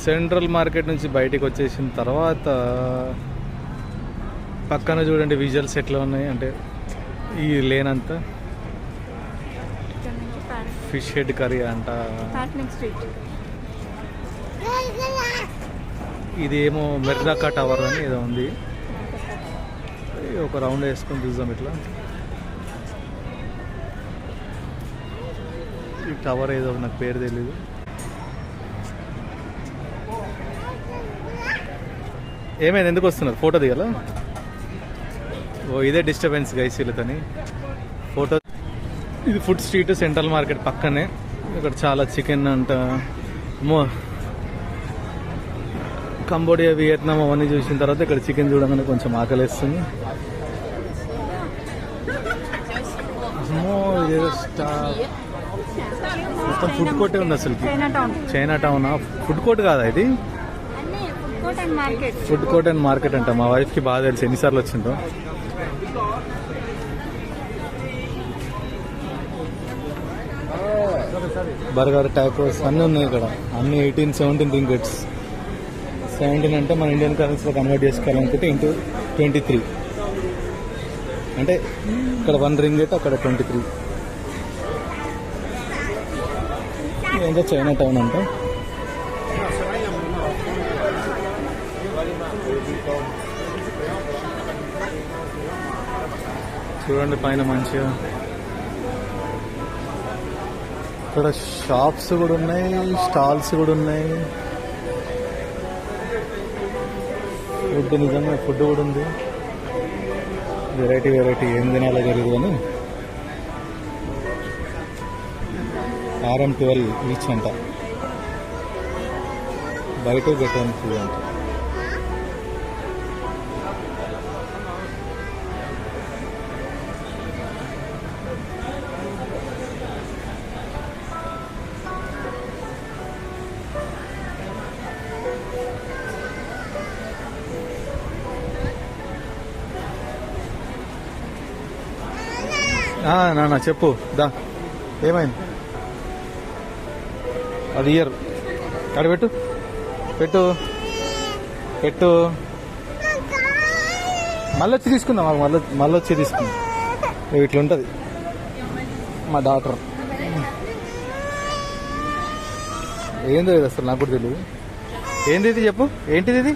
Central market నుంచి బయటికి వచ్చేసిన తర్వాత పక్కన చూడండి విజువల్స్ ఎట్లా ఉన్నాయి అంటే ఈ లేనంతా ఫిష్ హెడ్ కర్రీ అంట. ఇదేమో మెర్దాకా టవర్ అని ఏదో ఉంది. ఒక రౌండ్ వేసుకొని చూద్దాం ఇట్లా. ఈ టవర్ ఏదో నాకు పేరు తెలీదు. ఏమైంది, ఎందుకు వస్తున్నారు? ఫోటో దిగాల? ఓ ఇదే డిస్టర్బెన్స్ గైస్ వీళ్ళతోని. ఫోటో. ఇది ఫుడ్ స్ట్రీట్ సెంట్రల్ మార్కెట్ పక్కనే. ఇక్కడ చాలా చికెన్ అంట. కంబోడియా, వియత్నాం అవన్నీ చూసిన తర్వాత ఇక్కడ చికెన్ చూడగానే కొంచెం ఆకలిస్తుంది. మొత్తం ఫుడ్ కోర్టే ఉంది అసలు. చైనా టౌన్ ఫుడ్ కోర్ట్ కాదా ఇది? ఫుడ్ కోర్ట్ అండ్ మార్కెట్ అంట. మా వైఫ్ కి బాగా తెలుసు, ఎన్నిసార్లు వచ్చిందో. బర్గర్, టాకోస్ అన్నీ ఉన్నాయి ఇక్కడ. అన్ని 18-17 రింగిట్స్. 17 అంటే మన ఇండియన్ కరెన్సీలో కన్వర్ట్ చేసుకోవాలనుకుంటే ఇంటూ 23. అంటే ఇక్కడ 1 రింగిట్, అక్కడ 23. ఏంటో చైనా టౌన్ అంట. చూడండి పైన మంచిగా. ఇక్కడ షాప్స్ కూడా ఉన్నాయి, స్టాల్స్ కూడా ఉన్నాయి. ఫుడ్, నిజంగా ఫుడ్ కూడా ఉంది. వెరైటీ ఏం తినాలో తెలియదు కానీ RM12 ఈచ్ అంట. బయట పెట్టాను ఫుడ్ అంట. నాన్న చెప్పు దా, ఏమైంది? అది ఇయర్ అక్కడ పెట్టు పెట్టు పెట్టు. మళ్ళీ వచ్చి తీసుకుందాం, మళ్ళీ వచ్చి తీసుకుందాం. ఇట్లుంటుంది మా డాక్టర్. ఏందో ఇది అసలు నాకు కూడా తెలియదు. ఏంది ఇది చెప్పు, ఏంటిది ఇది?